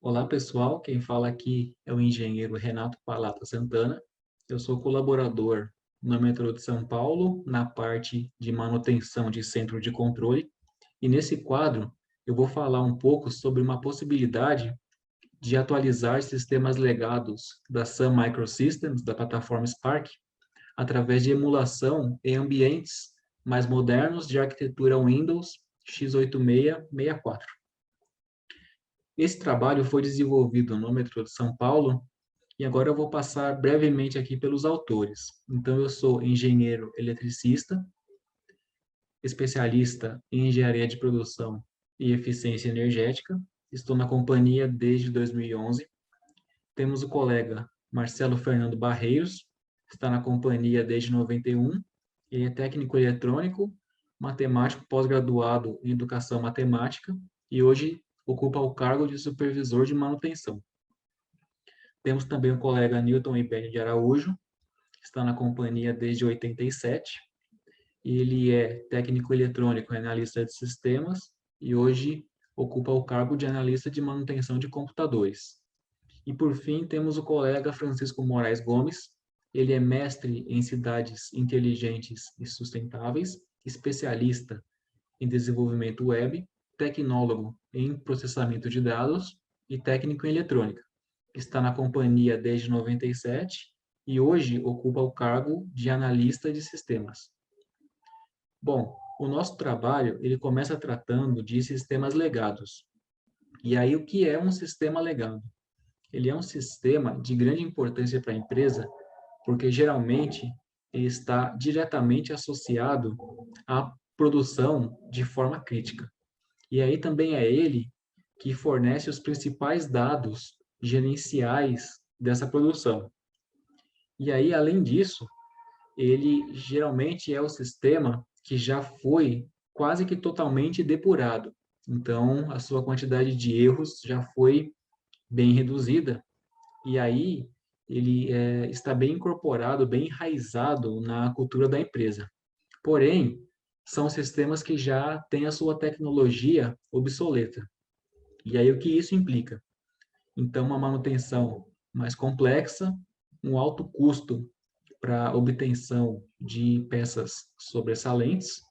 Olá, pessoal. Quem fala aqui é o engenheiro Renato Palata Santana. Eu sou colaborador no metrô de São Paulo, na parte de manutenção de centro de controle. E nesse quadro, eu vou falar um pouco sobre uma possibilidade de atualizar sistemas legados da Sun Microsystems, da plataforma Spark, através de emulação em ambientes mais modernos de arquitetura Windows x86-64. Esse trabalho foi desenvolvido no metrô de São Paulo e agora eu vou passar brevemente aqui pelos autores. Então, eu sou engenheiro eletricista, especialista em engenharia de produção e eficiência energética. Estou na companhia desde 2011. Temos o colega Marcelo Fernando Barreiros, está na companhia desde 91. Ele é técnico eletrônico, matemático pós-graduado em educação matemática e hoje ocupa o cargo de supervisor de manutenção. Temos também o colega Newton Ibério de Araújo, que está na companhia desde 87. Ele é técnico eletrônico e analista de sistemas e hoje ocupa o cargo de analista de manutenção de computadores. E por fim, temos o colega Francisco Moraes Gomes. Ele é mestre em cidades inteligentes e sustentáveis, especialista em desenvolvimento web, tecnólogo em processamento de dados e técnico em eletrônica. Está na companhia desde 97 e hoje ocupa o cargo de analista de sistemas. Bom, o nosso trabalho ele começa tratando de sistemas legados. E aí, o que é um sistema legado? Ele é um sistema de grande importância para a empresa, porque geralmente ele está diretamente associado à produção de forma crítica. E aí também é ele que fornece os principais dados gerenciais dessa produção. E aí, além disso, ele geralmente é o sistema que já foi quase que totalmente depurado. Então, a sua quantidade de erros já foi bem reduzida. E aí, ele está bem incorporado, bem enraizado na cultura da empresa. Porém, são sistemas que já têm a sua tecnologia obsoleta. E aí, o que isso implica? Então, uma manutenção mais complexa, um alto custo para obtenção de peças sobressalentes,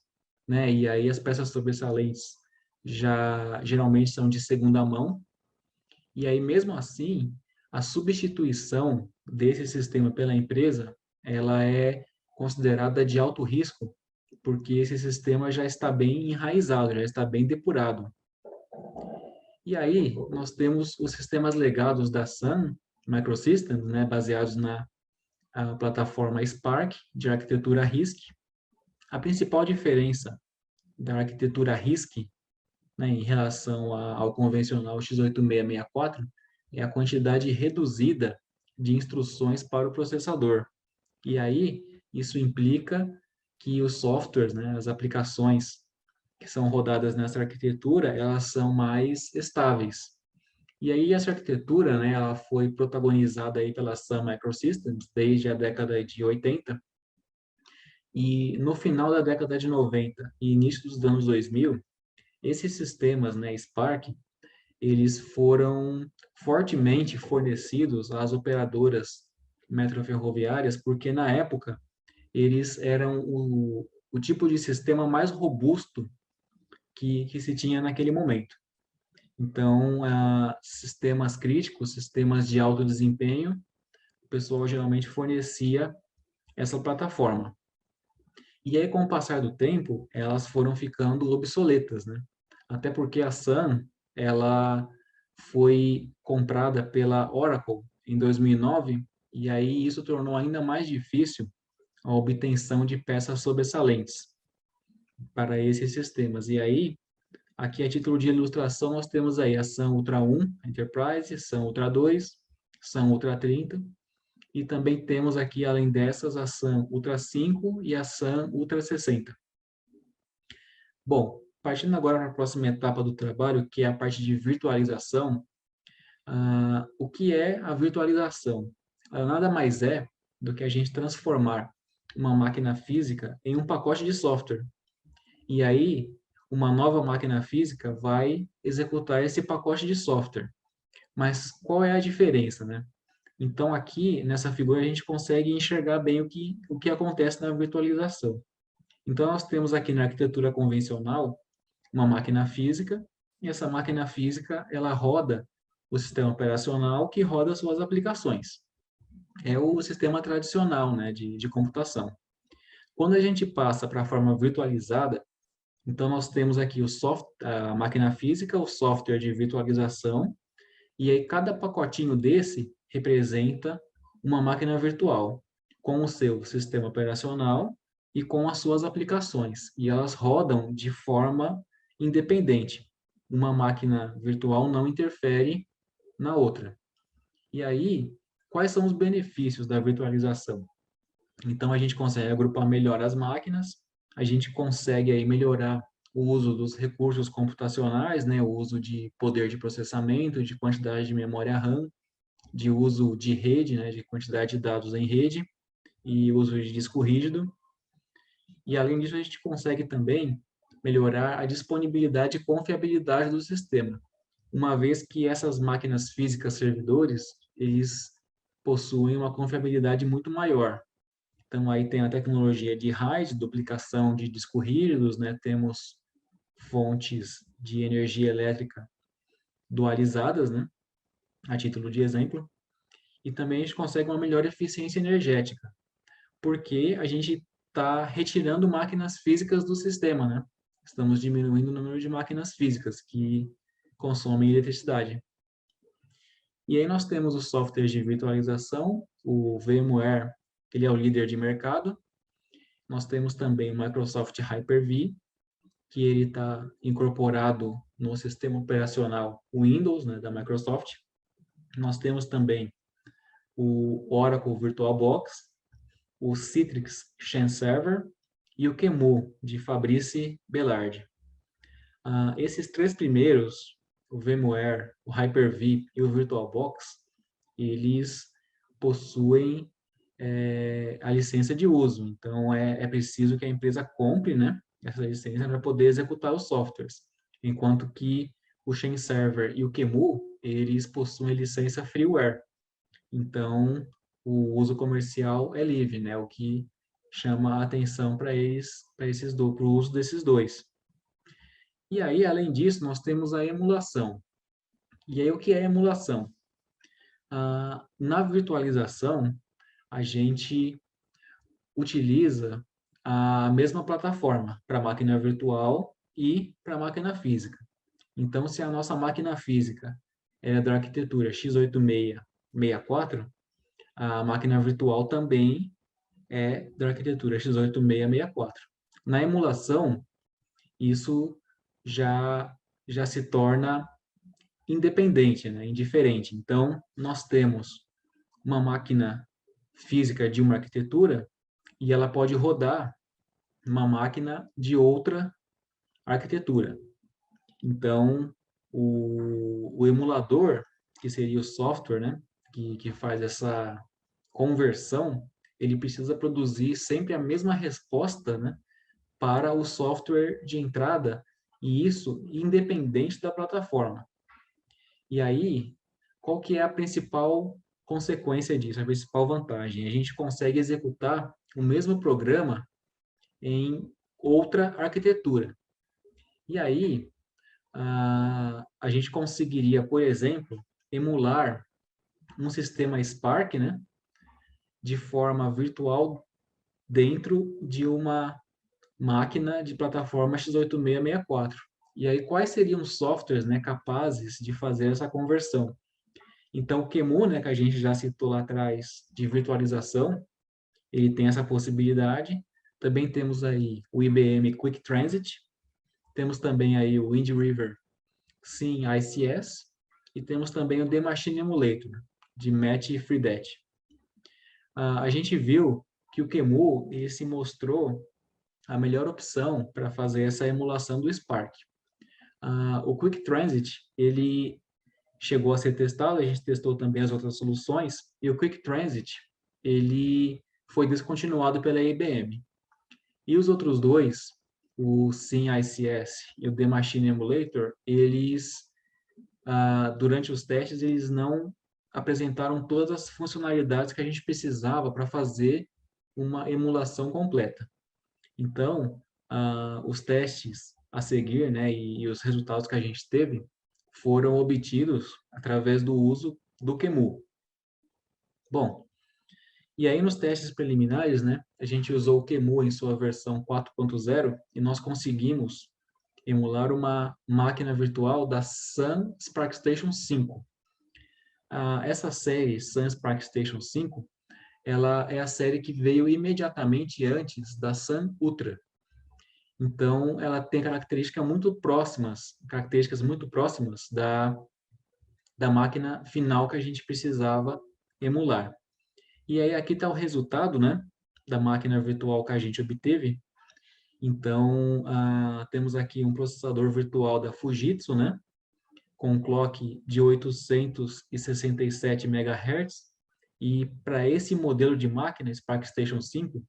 né? E aí as peças sobressalentes já geralmente são de segunda mão. E aí mesmo assim, a substituição desse sistema pela empresa, ela é considerada de alto risco, porque esse sistema já está bem enraizado, já está bem depurado. E aí nós temos os sistemas legados da Sun Microsystems, né, baseados na plataforma Spark de arquitetura RISC. A principal diferença da arquitetura RISC, né, em relação ao convencional x86-64 é a quantidade reduzida de instruções para o processador. E aí, isso implica que os softwares, né, as aplicações que são rodadas nessa arquitetura, elas são mais estáveis. E aí essa arquitetura, né, ela foi protagonizada aí pela Sun Microsystems desde a década de 80, e no final da década de 90 e início dos anos 2000, esses sistemas, né, Spark, eles foram fortemente fornecidos às operadoras metroferroviárias, porque na época eles eram o tipo de sistema mais robusto que se tinha naquele momento. Então, sistemas críticos, sistemas de alto desempenho, o pessoal geralmente fornecia essa plataforma. E aí, com o passar do tempo, elas foram ficando obsoletas, né? Até porque a Sun, ela foi comprada pela Oracle em 2009, e aí isso tornou ainda mais difícil a obtenção de peças sobressalentes para esses sistemas. E aí, aqui a título de ilustração, nós temos aí a Sun Ultra 1 Enterprise, Sun Ultra 2, Sun Ultra 30, e também temos aqui, além dessas, a Sun Ultra 5 e a Sun Ultra 60. Bom, partindo agora para a próxima etapa do trabalho, que é a parte de virtualização, o que é a virtualização? Ela nada mais é do que a gente transformar uma máquina física em um pacote de software. E aí, uma nova máquina física vai executar esse pacote de software. Mas qual é a diferença, né? Então, aqui, nessa figura, a gente consegue enxergar bem o que acontece na virtualização. Então, nós temos aqui na arquitetura convencional uma máquina física, e essa máquina física, ela roda o sistema operacional que roda suas aplicações. É o sistema tradicional, né, de computação. Quando a gente passa para a forma virtualizada, então nós temos aqui a máquina física, o software de virtualização, e aí cada pacotinho desse representa uma máquina virtual, com o seu sistema operacional e com as suas aplicações. E elas rodam de forma independente. Uma máquina virtual não interfere na outra. E aí, quais são os benefícios da virtualização? Então, a gente consegue agrupar melhor as máquinas, a gente consegue aí melhorar o uso dos recursos computacionais, né, o uso de poder de processamento, de quantidade de memória RAM, de uso de rede, né, de quantidade de dados em rede e uso de disco rígido. E além disso, a gente consegue também melhorar a disponibilidade e confiabilidade do sistema, uma vez que essas máquinas físicas servidores, eles possuem uma confiabilidade muito maior. Então, aí tem a tecnologia de RAID, duplicação de disco rígidos, né? Temos fontes de energia elétrica dualizadas, né? A título de exemplo. E também a gente consegue uma melhor eficiência energética, porque a gente está retirando máquinas físicas do sistema, né? Estamos diminuindo o número de máquinas físicas que consomem eletricidade. E aí nós temos os softwares de virtualização, o VMware, ele é o líder de mercado. Nós temos também o Microsoft Hyper-V, que ele está incorporado no sistema operacional Windows, né, da Microsoft. Nós temos também o Oracle VirtualBox, o Citrix Xen Server e o QEMU, de Fabrice Bellard. Esses três primeiros, o VMware, o Hyper-V e o VirtualBox, eles possuem a licença de uso. Então, é preciso que a empresa compre, né, essa licença para poder executar os softwares. Enquanto que o Xen Server e o QEMU, eles possuem licença freeware. Então, o uso comercial é livre, né, o que chama a atenção para o uso desses dois. E aí, além disso, nós temos a emulação. E aí, o que é emulação? Na virtualização, a gente utiliza a mesma plataforma para a máquina virtual e para a máquina física. Então, se a nossa máquina física é da arquitetura x86-64, a máquina virtual também é da arquitetura x86-64. Na emulação, isso já, já se torna independente, né? Indiferente. Então, nós temos uma máquina física de uma arquitetura e ela pode rodar uma máquina de outra arquitetura. Então, o emulador, que seria o software, né, que faz essa conversão, ele precisa produzir sempre a mesma resposta, né, para o software de entrada, e isso independente da plataforma. E aí, qual que é a principal consequência disso, a principal vantagem? A gente consegue executar o mesmo programa em outra arquitetura. E aí, a gente conseguiria, por exemplo, emular um sistema Spark, né, de forma virtual dentro de uma máquina de plataforma x86-64. E aí, quais seriam os softwares, né, capazes de fazer essa conversão? Então, o QEMU, né, que a gente já citou lá atrás, de virtualização, ele tem essa possibilidade. Também temos aí o IBM Quick Transit, temos também aí o Wind River SYN-ICS, e temos também o The Machine Emulator, de Matt e Freedet. A gente viu que o QEMU ele se mostrou a melhor opção para fazer essa emulação do Spark. O Quick Transit, ele chegou a ser testado, a gente testou também as outras soluções, e o Quick Transit, ele foi descontinuado pela IBM. E os outros dois, o SYN-ICS e o The Machine Emulator, eles durante os testes, eles não apresentaram todas as funcionalidades que a gente precisava para fazer uma emulação completa. Então, os testes a seguir, né, e os resultados que a gente teve foram obtidos através do uso do QEMU. Bom, e aí nos testes preliminares, né, a gente usou o QEMU em sua versão 4.0 e nós conseguimos emular uma máquina virtual da Sun SparkStation 5. Essa série, Sun SparkStation 5, ela é a série que veio imediatamente antes da Sun Ultra. Então, ela tem características muito próximas da máquina final que a gente precisava emular. E aí, aqui está o resultado, né, da máquina virtual que a gente obteve. Então, temos aqui um processador virtual da Fujitsu, né, com um clock de 867 MHz. E para esse modelo de máquina, SparkStation 5,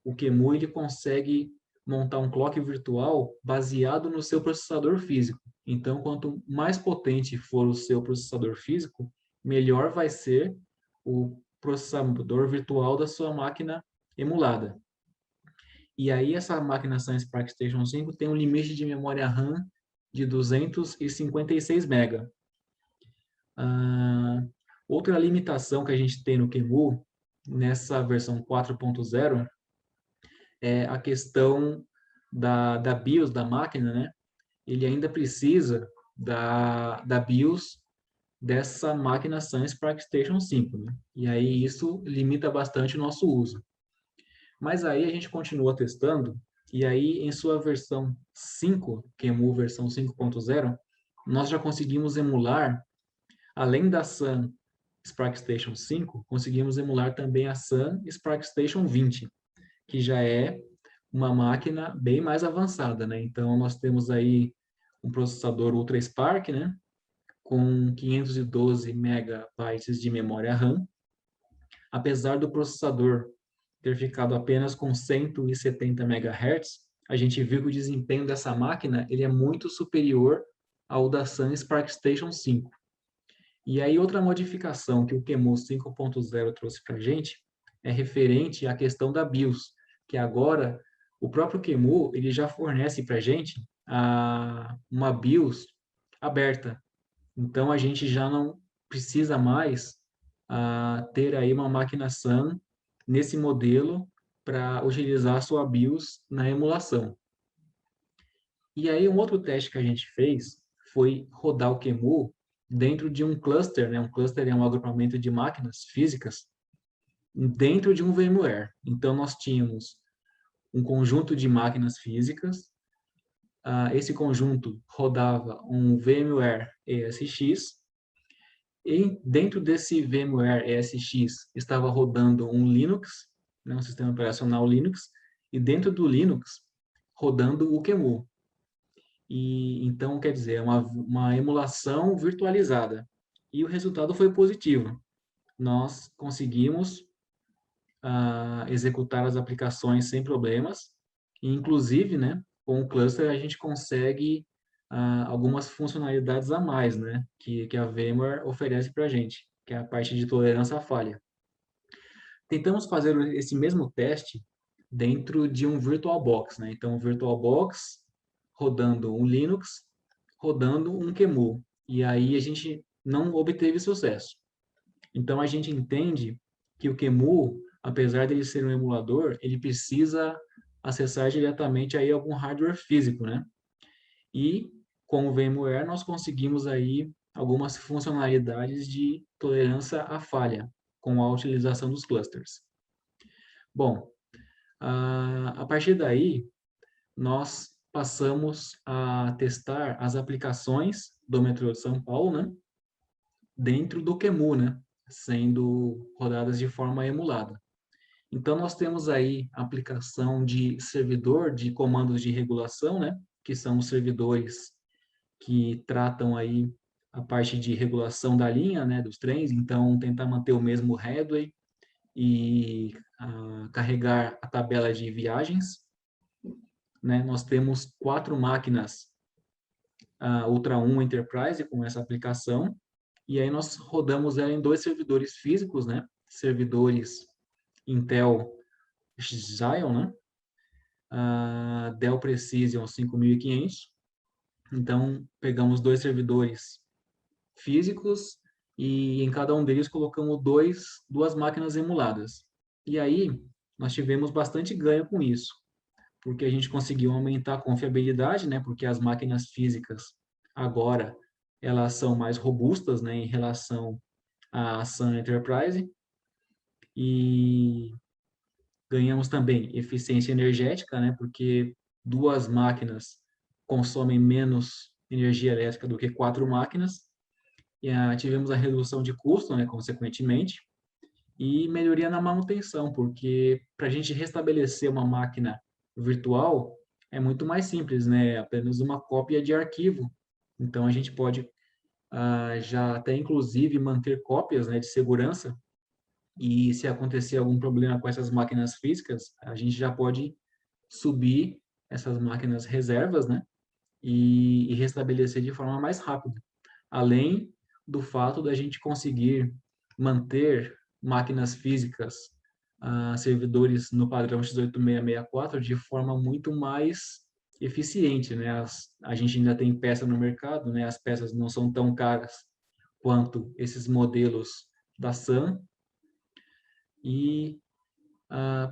o QEMU ele consegue montar um clock virtual baseado no seu processador físico. Então, quanto mais potente for o seu processador físico, melhor vai ser o processador virtual da sua máquina emulada. E aí, essa máquina Sun SparkStation 5 tem um limite de memória RAM de 256 MB. Outra limitação que a gente tem no QEMU, nessa versão 4.0, é a questão da BIOS da máquina, né? Ele ainda precisa da BIOS dessa máquina Sun SparkStation 5, né? E aí isso limita bastante o nosso uso. Mas aí a gente continua testando, e aí em sua versão 5, QEMU versão 5.0, nós já conseguimos emular, além da Sun SparkStation 5, conseguimos emular também a Sun SparkStation 20, que já é uma máquina bem mais avançada, né? Então, nós temos aí um processador Ultra Spark, né? Com 512 megabytes de memória RAM. Apesar do processador ter ficado apenas com 170 MHz, a gente viu que o desempenho dessa máquina ele é muito superior ao da Sun SparkStation 5. E aí, outra modificação que o QEMU 5.0 trouxe para a gente é referente à questão da BIOS, que agora o próprio QEMU ele já fornece para a gente uma BIOS aberta. Então, a gente já não precisa mais ter aí uma máquina Sun nesse modelo para utilizar a sua BIOS na emulação. E aí, um outro teste que a gente fez foi rodar o QEMU dentro de um cluster, né? Um cluster é um agrupamento de máquinas físicas dentro de um VMware. Então, nós tínhamos um conjunto de máquinas físicas. Esse conjunto rodava um VMware ESX. E dentro desse VMware ESX estava rodando um Linux, né? Um sistema operacional Linux. E dentro do Linux, rodando o QEMU. E então, quer dizer, é uma emulação virtualizada. E o resultado foi positivo. Nós conseguimos executar as aplicações sem problemas. E, inclusive, né, com o cluster a gente consegue algumas funcionalidades a mais, né, que a VMware oferece para a gente, que é a parte de tolerância à falha. Tentamos fazer esse mesmo teste dentro de um VirtualBox, né? Então, um VirtualBox rodando um Linux, rodando um QEMU. E aí a gente não obteve sucesso. Então, a gente entende que o QEMU, apesar de ele ser um emulador, ele precisa acessar diretamente aí algum hardware físico, né? E com o VMware nós conseguimos aí algumas funcionalidades de tolerância à falha com a utilização dos clusters. Bom, a partir daí nós passamos a testar as aplicações do metrô de São Paulo, né? Dentro do QEMU, né? Sendo rodadas de forma emulada. Então, nós temos aí a aplicação de servidor de comandos de regulação, né? Que são os servidores que tratam aí a parte de regulação da linha, né? Dos trens. Então, tentar manter o mesmo headway e carregar a tabela de viagens, né? Nós temos 4 máquinas a Ultra 1 Enterprise com essa aplicação, e aí nós rodamos ela em 2 servidores físicos, né? Servidores Intel Xeon, né? Dell Precision 5500. Então, pegamos 2 servidores físicos e em cada um deles colocamos duas máquinas emuladas. E aí, nós tivemos bastante ganho com isso, porque a gente conseguiu aumentar a confiabilidade, né? Porque as máquinas físicas agora elas são mais robustas, né? Em relação à Sun Enterprise, e ganhamos também eficiência energética, né? Porque 2 máquinas consomem menos energia elétrica do que 4 máquinas. E tivemos a redução de custo, né? Consequentemente, e melhoria na manutenção, porque para a gente restabelecer uma máquina virtual é muito mais simples, né? Apenas uma cópia de arquivo. Então a gente pode já até inclusive manter cópias, né, de segurança, e se acontecer algum problema com essas máquinas físicas, a gente já pode subir essas máquinas reservas, né, e restabelecer de forma mais rápida. Além do fato da gente conseguir manter máquinas físicas, servidores no padrão x8664 de forma muito mais eficiente, né? A gente ainda tem peça no mercado, né? As peças não são tão caras quanto esses modelos da Sun. E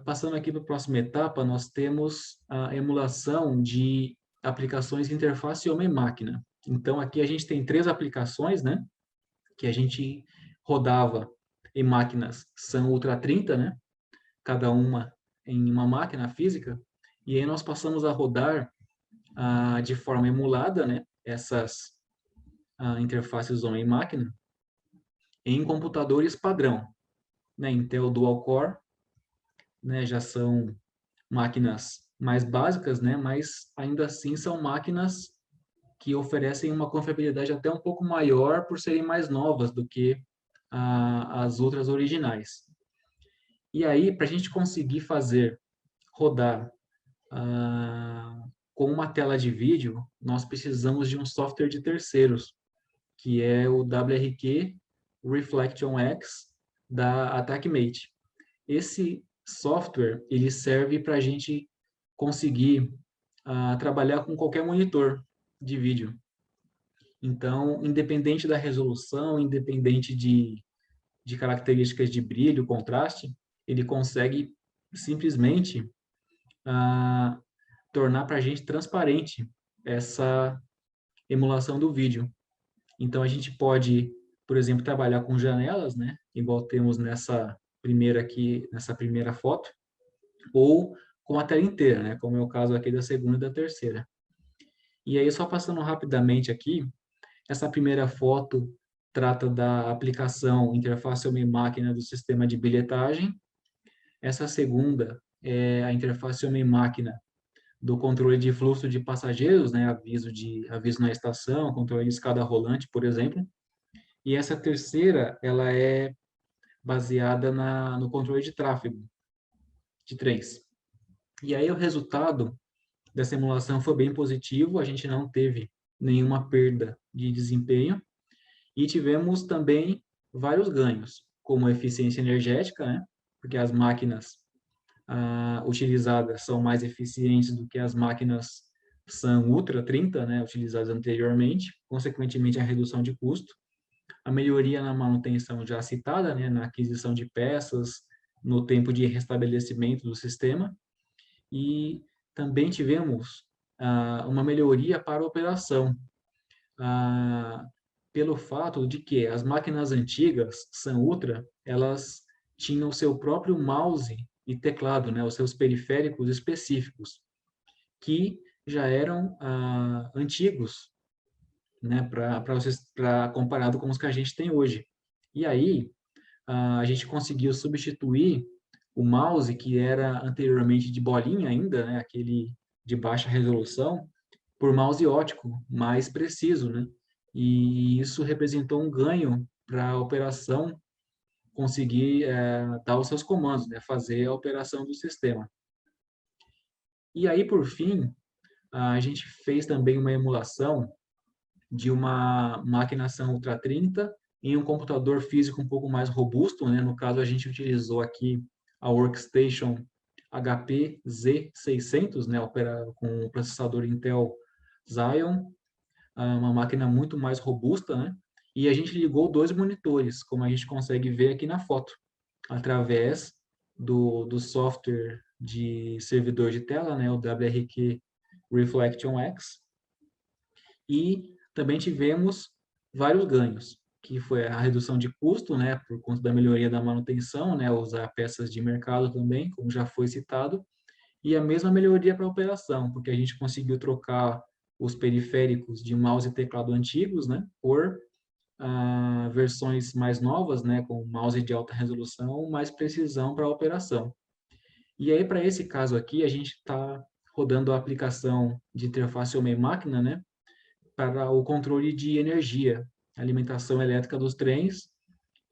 passando aqui para a próxima etapa, nós temos a emulação de aplicações de interface homem-máquina. Então, aqui a gente tem 3 aplicações, né? Que a gente rodava em máquinas Sun Ultra 30, né? Cada uma em uma máquina física. E aí nós passamos a rodar de forma emulada, né? Essas interfaces homem-máquina em computadores padrão, né? Intel Dual Core, né? Já são máquinas mais básicas, né? Mas ainda assim são máquinas que oferecem uma confiabilidade até um pouco maior por serem mais novas do que as outras originais. E aí, para a gente conseguir fazer rodar com uma tela de vídeo, nós precisamos de um software de terceiros, que é o WRQ Reflection X da AttackMate. Esse software ele serve para a gente conseguir trabalhar com qualquer monitor de vídeo. Então, independente da resolução, independente de características de brilho, contraste, ele consegue simplesmente tornar para a gente transparente essa emulação do vídeo. Então, a gente pode, por exemplo, trabalhar com janelas, né? Igual temos nessa primeira aqui, nessa primeira foto, ou com a tela inteira, né? Como é o caso aqui da segunda e da terceira. E aí, só passando rapidamente aqui, essa primeira foto trata da aplicação interface homem-máquina do sistema de bilhetagem. Essa segunda é a interface homem-máquina do controle de fluxo de passageiros, né, aviso na estação, controle de escada rolante, por exemplo. E essa terceira, ela é baseada no controle de tráfego de trens. E aí o resultado dessa simulação foi bem positivo, a gente não teve nenhuma perda de desempenho e tivemos também vários ganhos, como eficiência energética, né? Porque as máquinas utilizadas são mais eficientes do que as máquinas Sun Ultra 30, né, utilizadas anteriormente, consequentemente a redução de custo, a melhoria na manutenção já citada, né, na aquisição de peças, no tempo de restabelecimento do sistema, e também tivemos uma melhoria para a operação, pelo fato de que as máquinas antigas, Sun Ultra, elas tinham o seu próprio mouse e teclado, né, os seus periféricos específicos, que já eram antigos, né, para comparado com os que a gente tem hoje. E aí a gente conseguiu substituir o mouse que era anteriormente de bolinha ainda, né, aquele de baixa resolução, por mouse ótico, mais preciso, né? E isso representou um ganho para a operação conseguir dar os seus comandos, né? Fazer a operação do sistema. E aí, por fim, a gente fez também uma emulação de uma maquinação Ultra 30 em um computador físico um pouco mais robusto, né? No caso, a gente utilizou aqui a Workstation HP Z600, né? Com o processador Intel Xeon, uma máquina muito mais robusta, né? E a gente ligou dois monitores, como a gente consegue ver aqui na foto, através do software de servidor de tela, né? O WRQ Reflection X, e também tivemos vários ganhos, que foi a redução de custo, né, por conta da melhoria da manutenção, né, usar peças de mercado também, como já foi citado, e a mesma melhoria para a operação, porque a gente conseguiu trocar os periféricos de mouse e teclado antigos, né, por versões mais novas, né, com mouse de alta resolução, mais precisão para a operação. E aí, para esse caso aqui, a gente está rodando a aplicação de interface homem-máquina, né, para o controle de energia, alimentação elétrica dos trens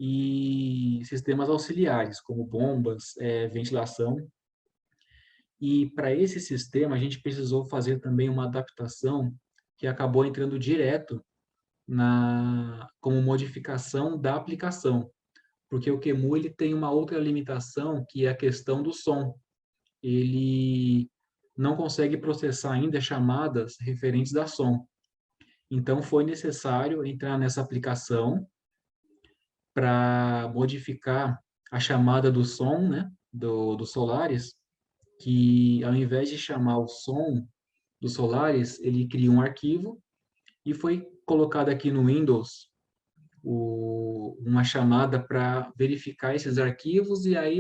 e sistemas auxiliares, como bombas, ventilação. E para esse sistema, a gente precisou fazer também uma adaptação que acabou entrando direto como modificação da aplicação, porque o QEMU ele tem uma outra limitação, que é a questão do som. Ele não consegue processar ainda chamadas referentes a som. Então, foi necessário entrar nessa aplicação para modificar a chamada do som, né, do Solaris, que ao invés de chamar o som do Solaris, ele cria um arquivo e foi colocado aqui no Windows uma chamada para verificar esses arquivos e aí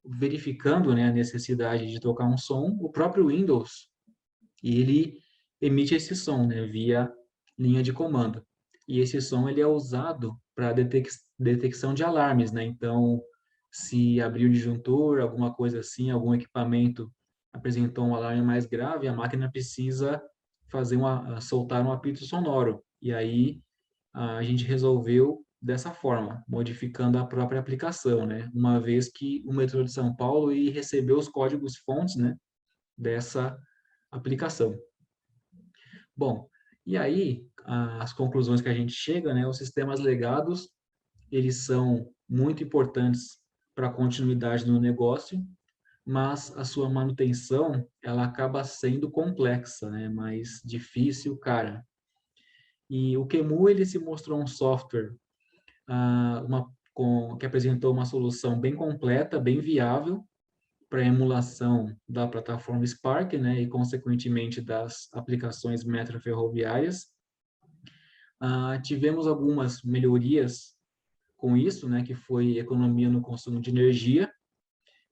verificando, né, a necessidade de tocar um som, o próprio Windows, ele emite esse som, né, via linha de comando. E esse som ele é usado para detecção de alarmes, né? Então, se abrir o disjuntor, alguma coisa assim, algum equipamento apresentou um alarme mais grave, a máquina precisa soltar um apito sonoro. E aí a gente resolveu dessa forma, modificando a própria aplicação, né? Uma vez que o metrô de São Paulo recebeu os códigos fontes, né, dessa aplicação. Bom, e aí as conclusões que a gente chega, né, os sistemas legados, eles são muito importantes para a continuidade do negócio, mas a sua manutenção, ela acaba sendo complexa, né, mais difícil, cara. E o QEMU, ele se mostrou um software que apresentou uma solução bem completa, bem viável, para emulação da plataforma Spark, né, e consequentemente das aplicações metroferroviárias. Tivemos algumas melhorias com isso, né, que foi economia no consumo de energia,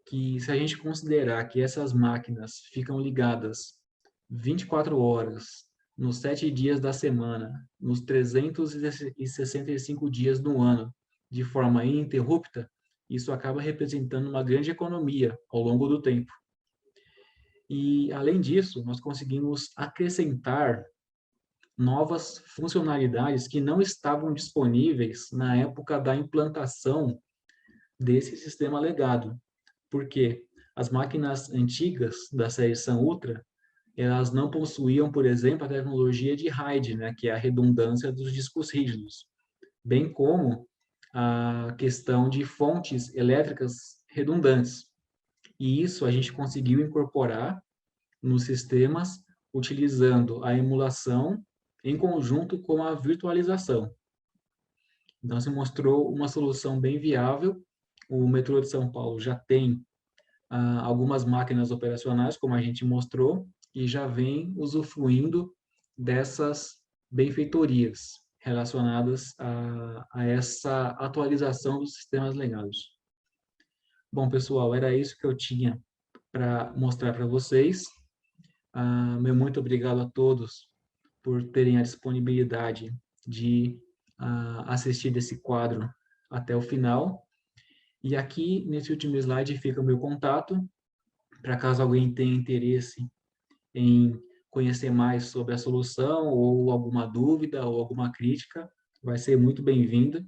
que se a gente considerar que essas máquinas ficam ligadas 24 horas, nos 7 dias da semana, nos 365 dias do ano, de forma ininterrupta, isso acaba representando uma grande economia ao longo do tempo. E, além disso, nós conseguimos acrescentar novas funcionalidades que não estavam disponíveis na época da implantação desse sistema legado. Porque as máquinas antigas da série Sun Ultra, elas não possuíam, por exemplo, a tecnologia de RAID, né, que é a redundância dos discos rígidos, bem como a questão de fontes elétricas redundantes. E isso a gente conseguiu incorporar nos sistemas utilizando a emulação em conjunto com a virtualização. Então, se mostrou uma solução bem viável. O metrô de São Paulo já tem algumas máquinas operacionais, como a gente mostrou, e já vem usufruindo dessas benfeitorias relacionadas a essa atualização dos sistemas legados. Bom, pessoal, era isso que eu tinha para mostrar para vocês. Meu muito obrigado a todos por terem a disponibilidade de assistir esse quadro até o final. E aqui, nesse último slide, fica o meu contato, para caso alguém tenha interesse em conhecer mais sobre a solução, ou alguma dúvida, ou alguma crítica, vai ser muito bem-vinda.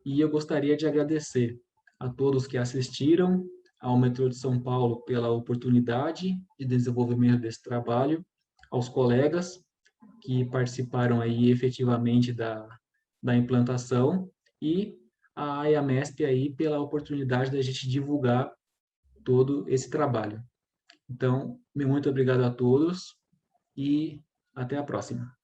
E eu gostaria de agradecer a todos que assistiram ao Metrô de São Paulo pela oportunidade de desenvolvimento desse trabalho, aos colegas que participaram aí efetivamente da implantação e a AIAMESP aí pela oportunidade da gente divulgar todo esse trabalho. Então, muito obrigado a todos e até a próxima.